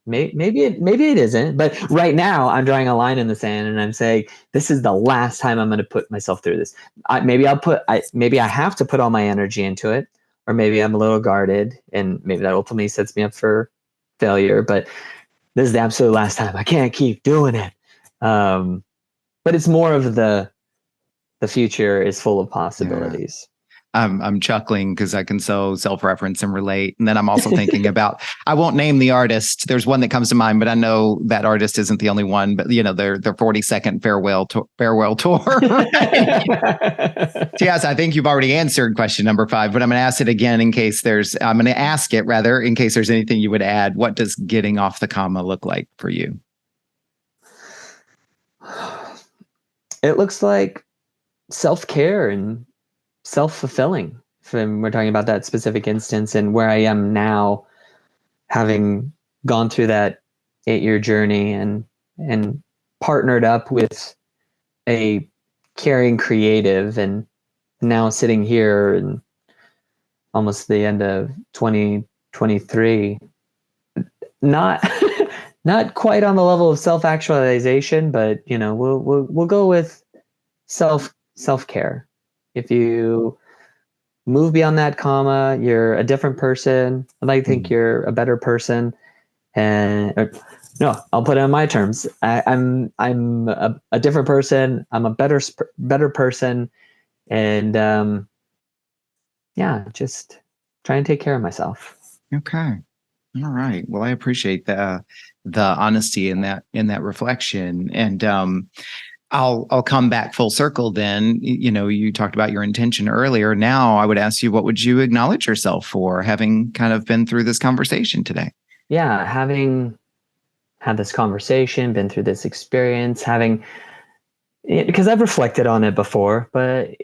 maybe it isn't, but right now I'm drawing a line in the sand and I'm saying this is the last time I'm going to put myself through this. Maybe I have to put all my energy into it, or maybe I'm a little guarded, and maybe that ultimately sets me up for failure. But this is the absolute last time. I can't keep doing it. But it's more of the future is full of possibilities. I'm chuckling because I can so self-reference and relate. And then I'm also thinking about, I won't name the artist. There's one that comes to mind, but I know that artist isn't the only one, but you know, their 42nd farewell tour. Yes, I think you've already answered question number 5, but I'm going to ask it again in case there's anything you would add. What does getting off the comma look like for you? It looks like self-care and self-fulfilling. We're talking about that specific instance, and where I am now, having gone through that 8-year journey and partnered up with a caring creative, and now sitting here and almost the end of 2023, not not quite on the level of self-actualization, but you know, we'll go with self-care. If you move beyond that comma, you're a different person. I'd like to think you're a better person. No, I'll put it on my terms. I'm a different person. I'm a better person, and just try and take care of myself. Okay, all right. Well, I appreciate the honesty in that reflection, and I'll come back full circle then. You know, you talked about your intention earlier. Now I would ask you, what would you acknowledge yourself for, having kind of been through this conversation today? Yeah, having had this conversation, been through this experience, because I've reflected on it before, but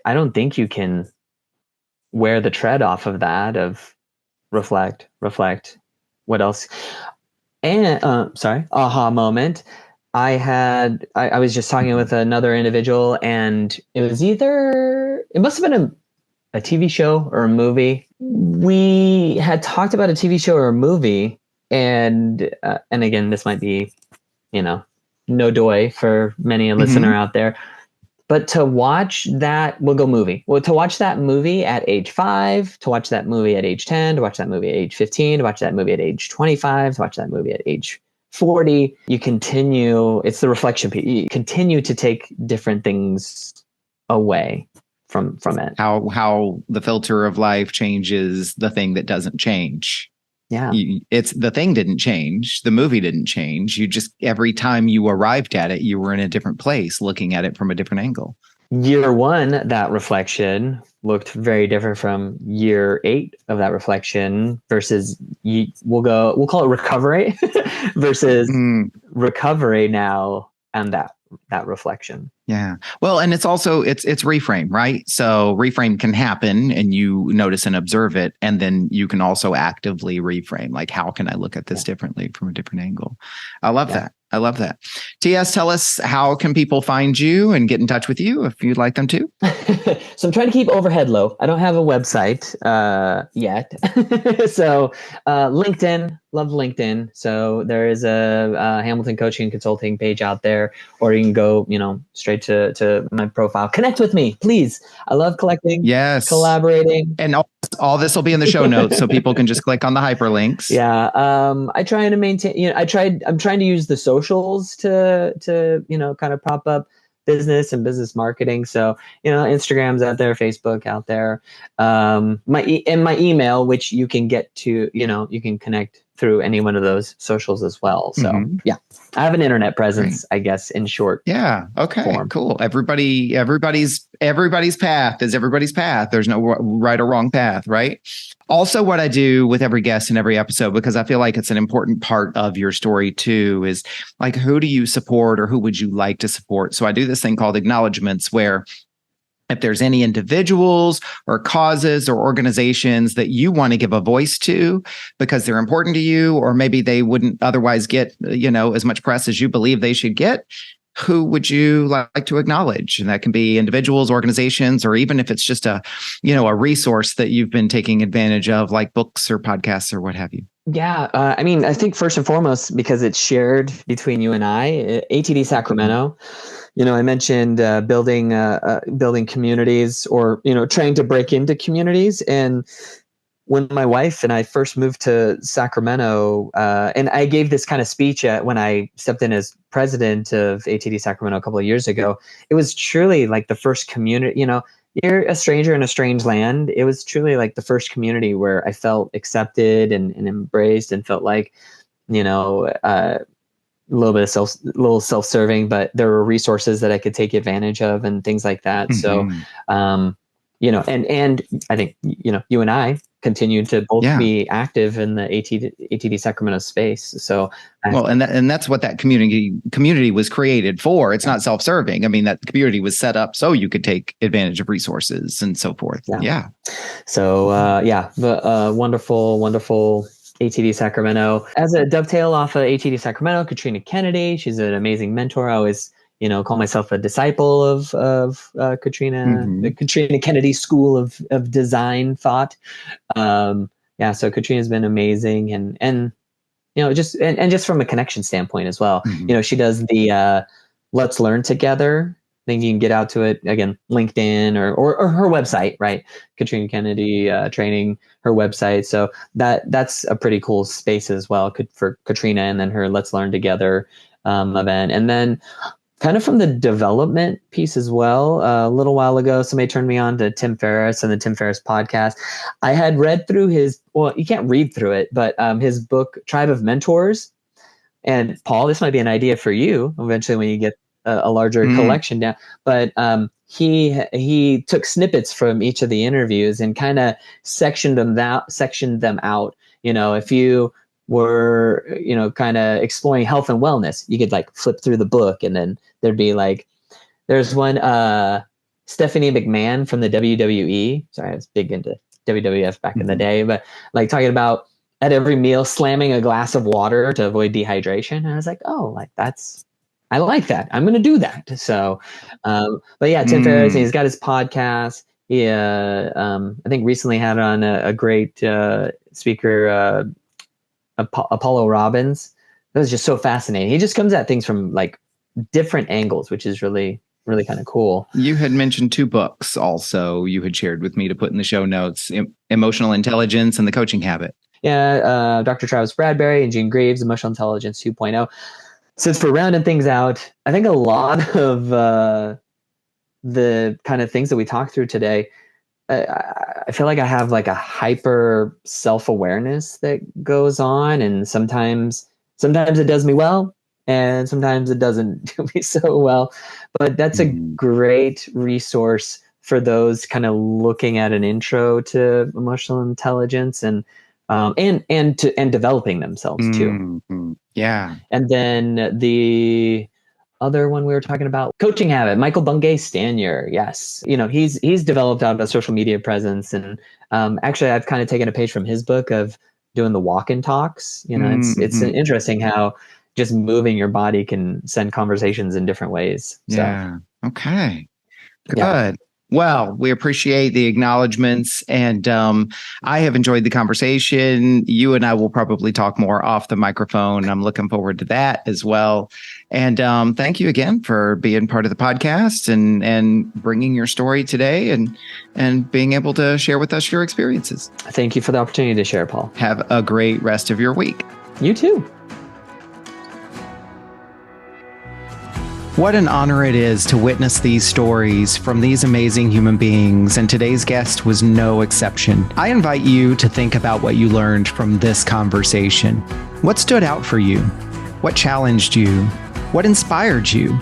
I don't think you can wear the tread off of that, of reflect, what else? And aha moment. I was just talking with another individual, and it must have been a TV show or a movie. We had talked about a TV show or a movie, and again, this might be, no doy for many a listener out there, but to watch that, to watch that movie at age 5, to watch that movie at age 10, to watch that movie at age 15, to watch that movie at age 25, to watch that movie at age 40, you continue, it's the reflection piece. You continue to take different things away from it. How the filter of life changes the thing that doesn't change. Yeah. It's the thing didn't change. The movie didn't change. You just, every time you arrived at it, you were in a different place, looking at it from a different angle. Year 1, that reflection looked very different from year 8 of that reflection versus we'll call it recovery versus recovery now, and that reflection. Yeah. Well, and it's also, it's reframe, right? So reframe can happen and you notice and observe it. And then you can also actively reframe. Like, how can I look at this differently from a different angle? I love that. I love that. TS, tell us, how can people find you and get in touch with you if you'd like them to? So I'm trying to keep overhead low. I don't have a website yet. So LinkedIn, love LinkedIn. So there is a Hamilton Coaching and Consulting page out there, or you can go, straight to my profile. Connect with me, please. I love collecting, collaborating. And all this will be in the show notes, so people can just click on the hyperlinks. Yeah. I try to maintain, I'm trying to use the socials to kind of prop up business and business marketing. So, Instagram's out there, Facebook out there, my email, which you can get to, you can connect through any one of those socials as well. So yeah, I have an internet presence, I guess, in short. Yeah. Okay. Form. Cool. Everybody's path is everybody's path. There's no right or wrong path, right? Also, what I do with every guest in every episode, because I feel like it's an important part of your story too, is like, who do you support or who would you like to support? So I do this thing called acknowledgements, where if there's any individuals or causes or organizations that you want to give a voice to because they're important to you, or maybe they wouldn't otherwise get, as much press as you believe they should get, who would you like to acknowledge? And that can be individuals, organizations, or even if it's just a resource that you've been taking advantage of, like books or podcasts or what have you. Yeah, I mean, I think first and foremost, because it's shared between you and I, ATD Sacramento. I mentioned building communities, or trying to break into communities. And when my wife and I first moved to Sacramento, and I gave this kind of speech when I stepped in as president of ATD Sacramento a couple of years ago, it was truly like the first community. You're a stranger in a strange land. It was truly like the first community where I felt accepted and embraced, and felt like, a little bit of self-serving, but there were resources that I could take advantage of and things like that. Mm-hmm. So, and I think, you and I continue to both be active in the ATD Sacramento space. So, and that's what that community was created for. It's not self-serving. I mean, that community was set up so you could take advantage of resources and so forth. Yeah. So, the wonderful ATD Sacramento. As a dovetail off of ATD Sacramento, Katrina Kennedy, she's an amazing mentor. I always, call myself a disciple of Katrina, mm-hmm. the Katrina Kennedy School of Design thought. So Katrina's been amazing, and just from a connection standpoint as well. Mm-hmm. She does the Let's Learn Together. I think you can get out to it again, LinkedIn or her website, right? Katrina Kennedy training, her website. So that's a pretty cool space as well for Katrina, and then her Let's Learn Together event. And then kind of from the development piece as well, a little while ago, somebody turned me on to Tim Ferriss and the Tim Ferriss podcast. I had read through you can't read through it, but his book, Tribe of Mentors. And Paul, this might be an idea for you eventually when you get a larger collection down. But he took snippets from each of the interviews and kind of sectioned them out. If you were, kind of exploring health and wellness, you could like flip through the book, and then there'd be like, there's one, Stephanie McMahon from the WWE. Sorry, I was big into WWF back in the day, but like talking about at every meal, slamming a glass of water to avoid dehydration. And I was like, oh, like I like that. I'm going to do that. So, but yeah, Tim Ferriss, he's got his podcast. He, I think recently had on a great speaker, Apollo Robbins. That was just so fascinating. He just comes at things from like different angles, which is really, really kind of cool. You had mentioned 2 books also you had shared with me to put in the show notes, Emotional Intelligence and The Coaching Habit. Yeah, Dr. Travis Bradberry and Gene Greaves, Emotional Intelligence 2.0. Since for rounding things out, I think a lot of the kind of things that we talked through today, I feel like I have like a hyper self-awareness that goes on, and sometimes it does me well, and sometimes it doesn't do me so well. But that's a great resource for those kind of looking at an intro to emotional intelligence and developing themselves too. Yeah. And then the other one we were talking about, Coaching Habit, Michael Bungay Stanier. Yes. He's developed out a social media presence. And actually, I've kind of taken a page from his book of doing the walk and talks. It's interesting how just moving your body can send conversations in different ways. So. Yeah. Okay. Good. Yeah. Well, we appreciate the acknowledgments, and I have enjoyed the conversation. You and I will probably talk more off the microphone. I'm looking forward to that as well. And thank you again for being part of the podcast and bringing your story today and being able to share with us your experiences. Thank you for the opportunity to share, Paul. Have a great rest of your week. You too. What an honor it is to witness these stories from these amazing human beings, and today's guest was no exception. I invite you to think about what you learned from this conversation. What stood out for you? What challenged you? What inspired you?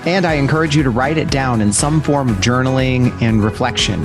And I encourage you to write it down in some form of journaling and reflection.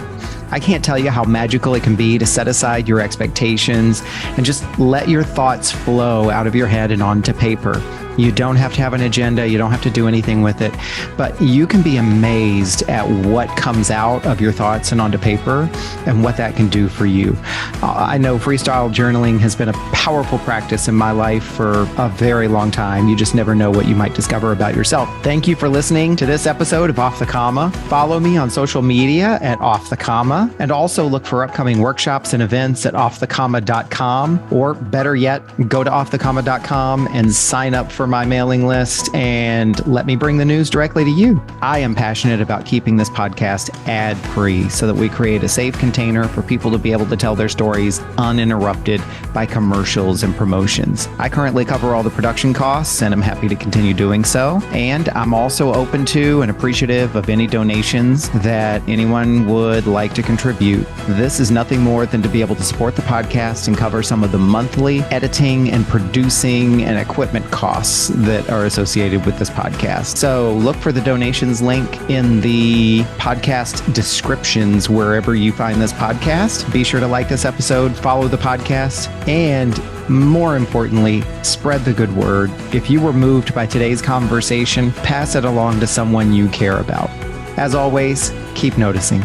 I can't tell you how magical it can be to set aside your expectations and just let your thoughts flow out of your head and onto paper. You don't have to have an agenda. You don't have to do anything with it, but you can be amazed at what comes out of your thoughts and onto paper and what that can do for you. I know freestyle journaling has been a powerful practice in my life for a very long time. You just never know what you might discover about yourself. Thank you for listening to this episode of Off the Comma. Follow me on social media at Off the Comma, and also look for upcoming workshops and events at offthecomma.com, or better yet, go to offthecomma.com and sign up for my mailing list and let me bring the news directly to you. I am passionate about keeping this podcast ad-free so that we create a safe container for people to be able to tell their stories uninterrupted by commercials and promotions. I currently cover all the production costs, and I'm happy to continue doing so. And I'm also open to and appreciative of any donations that anyone would like to contribute. This is nothing more than to be able to support the podcast and cover some of the monthly editing and producing and equipment costs that are associated with this podcast. So look for the donations link in the podcast descriptions wherever you find this podcast. Be sure to like this episode, follow the podcast, and more importantly, spread the good word. If you were moved by today's conversation, pass it along to someone you care about. As always, keep noticing.